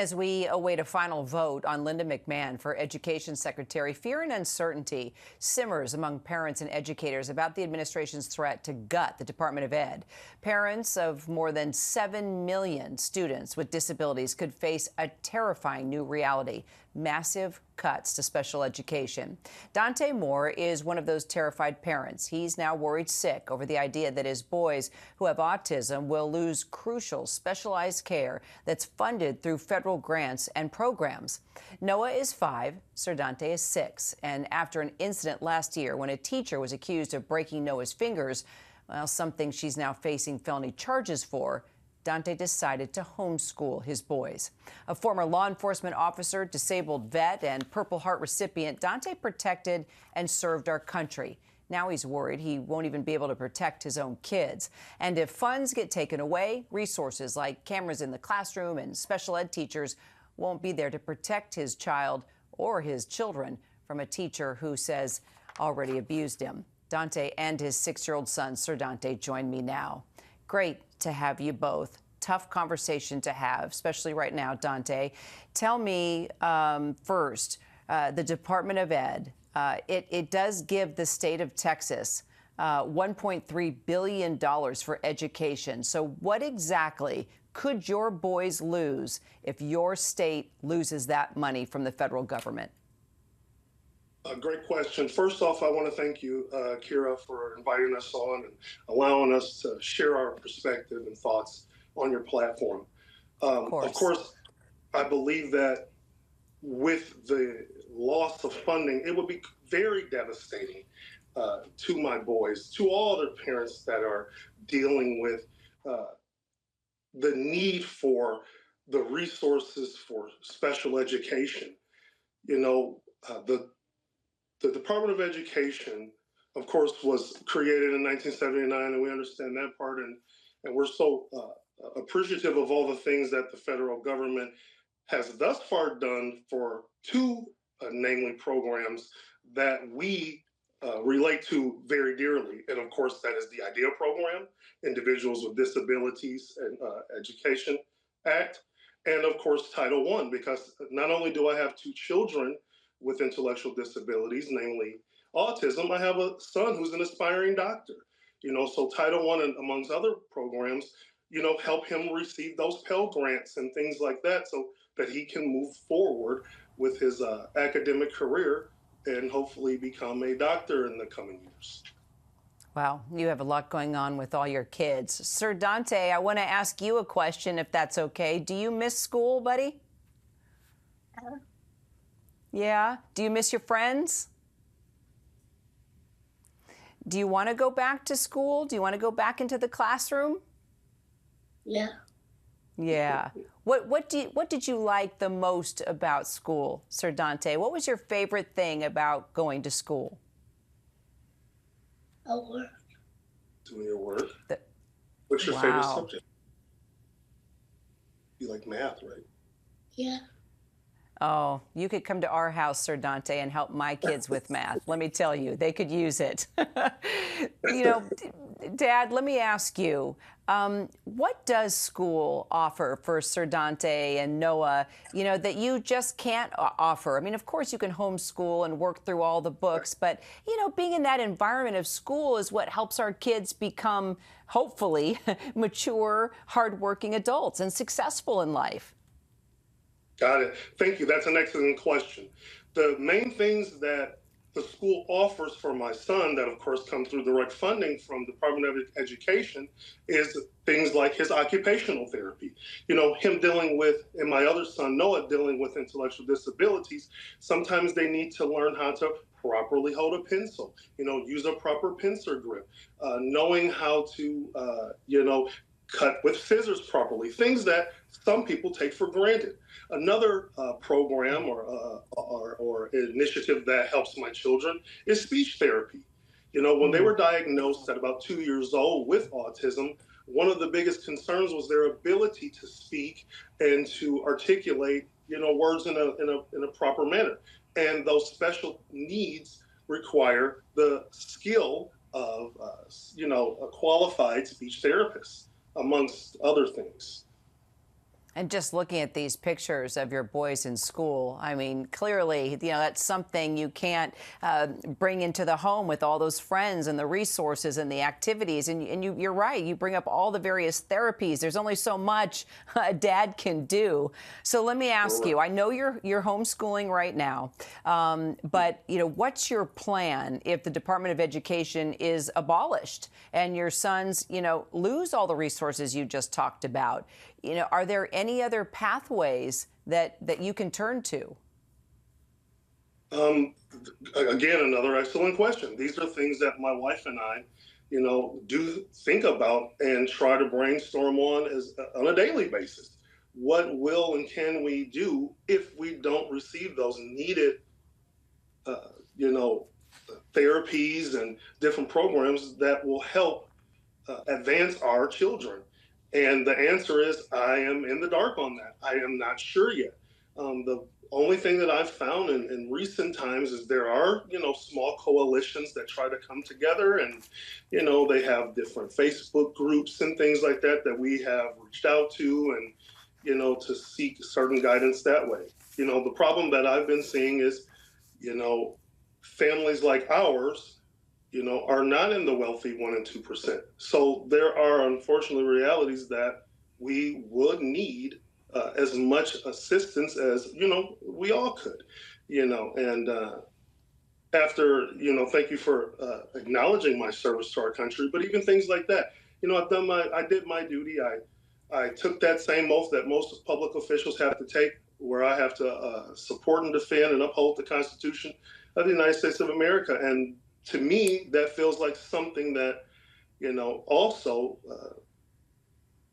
As we await a final vote on Linda McMahon for Education Secretary, fear and uncertainty simmers among parents and educators about the administration's threat to gut the Department of Ed. Parents of more than 7 million students with disabilities could face a terrifying new reality: massive cuts to special education. Donte Moore is one of those terrified parents. He's now worried sick over the idea that his boys who have autism will lose crucial specialized care that's funded through federal grants and programs. Noah is 5, Sir Donte is 6, and after an incident last year when a teacher was accused of breaking Noah's fingers, well, something she's now facing felony charges for, Donte decided to homeschool his boys. A former law enforcement officer, disabled vet, and Purple Heart recipient, Donte protected and served our country. Now he's worried he won't even be able to protect his own kids. And if funds get taken away, resources like cameras in the classroom and special ed teachers won't be there to protect his child or his children from a teacher who says already abused him. Donte and his 6-year-old son, Sir Donte, join me now. Great to have you both. Tough conversation to have, especially right now, Donte. Tell me first, the Department of Ed, it does give the state of Texas $1.3 billion for education. So what exactly could your boys lose if your state loses that money from the federal government? A great question. First off, I want to thank you, Kira, for inviting us on and allowing us to share our perspective and thoughts on your platform. Of course, I believe that with the loss of funding, it would be very devastating to my boys, to all other parents that are dealing with the need for the resources for special education. You know, the Department of Education, of course, was created in 1979, and we understand that part, and we're so appreciative of all the things that the federal government has thus far done for two, namely programs that we relate to very dearly. And of course, that is the IDEA program, Individuals with Disabilities and Education Act, and of course, Title I, because not only do I have 2 children with intellectual disabilities, namely autism, I have a son who's an aspiring doctor. You know, so Title I, and amongst other programs, you know, help him receive those Pell Grants and things like that so that he can move forward with his academic career and hopefully become a doctor in the coming years. Wow, you have a lot going on with all your kids. Sir Donte, I want to ask you a question, if that's okay. Do you miss school, buddy? Yeah? Do you miss your friends? Do you want to go back to school? Do you want to go back into the classroom? Yeah. Yeah. What did you like the most about school, Sir Donte? What was your favorite thing about going to school? Work. Doing your work? What's your favorite subject? You like math, right? Yeah. Oh, you could come to our house, Sir Donte, and help my kids with math. Let me tell you, they could use it. You know, Dad, let me ask you, what does school offer for Sir Donte and Noah, you know, that you just can't offer? I mean, of course, you can homeschool and work through all the books, but, you know, being in that environment of school is what helps our kids become, hopefully, mature, hardworking adults and successful in life. Got it. Thank you. That's an excellent question. The main things that the school offers for my son that, of course, come through direct funding from the Department of Education is things like his occupational therapy. You know, him dealing with, and my other son, Noah, dealing with intellectual disabilities. Sometimes they need to learn how to properly hold a pencil, you know, use a proper pencil grip, knowing how to, you know, cut with scissors properly, things that some people take for granted. Another program or initiative that helps my children is speech therapy. You know, when they were diagnosed at about 2 years old with autism, one of the biggest concerns was their ability to speak and to articulate, you know, words in a proper manner. And those special needs require the skill of, you know, a qualified speech therapist, amongst other things. And just looking at these pictures of your boys in school, I mean, clearly, that's something you can't bring into the home with all those friends and the resources and the activities. And you're right. You bring up all the various therapies. There's only so much a dad can do. So let me ask you, I know you're homeschooling right now, but, what's your plan if the Department of Education is abolished and your sons, lose all the resources you just talked about? Are there any other pathways that you can turn to? Again, another excellent question. These are things that my wife and I, do think about and try to brainstorm on a daily basis. What will and can we do if we don't receive those needed, therapies and different programs that will help advance our children? And the answer is, I am in the dark on that. I am not sure yet. The only thing that I've found in recent times is there are, small coalitions that try to come together, and, they have different Facebook groups and things like that we have reached out to, and, to seek certain guidance that way. The problem that I've been seeing is, families like ours, are not in the wealthy 1% and 2%. So there are unfortunately realities that we would need as much assistance as, we all could, and after, thank you for acknowledging my service to our country, but even things like that, I did my duty. I took that same oath that most public officials have to take, where I have to support and defend and uphold the Constitution of the United States of America. And to me, that feels like something that, also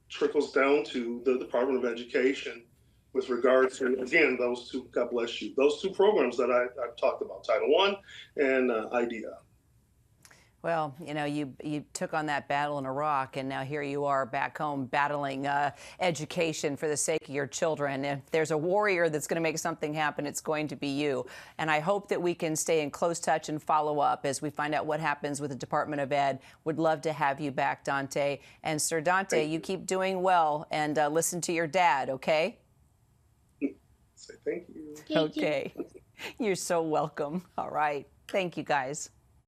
trickles down to the Department of Education with regard to, again, those two, God bless you, those two programs that I've talked about, Title I and IDEA. Well, you took on that battle in Iraq, and now here you are back home battling education for the sake of your children. If there's a warrior that's going to make something happen, it's going to be you. And I hope that we can stay in close touch and follow up as we find out what happens with the Department of Ed. Would love to have you back, Donte. And Sir Donte, you keep doing well, and listen to your dad, okay? Say thank you. Okay. You're so welcome. All right. Thank you, guys.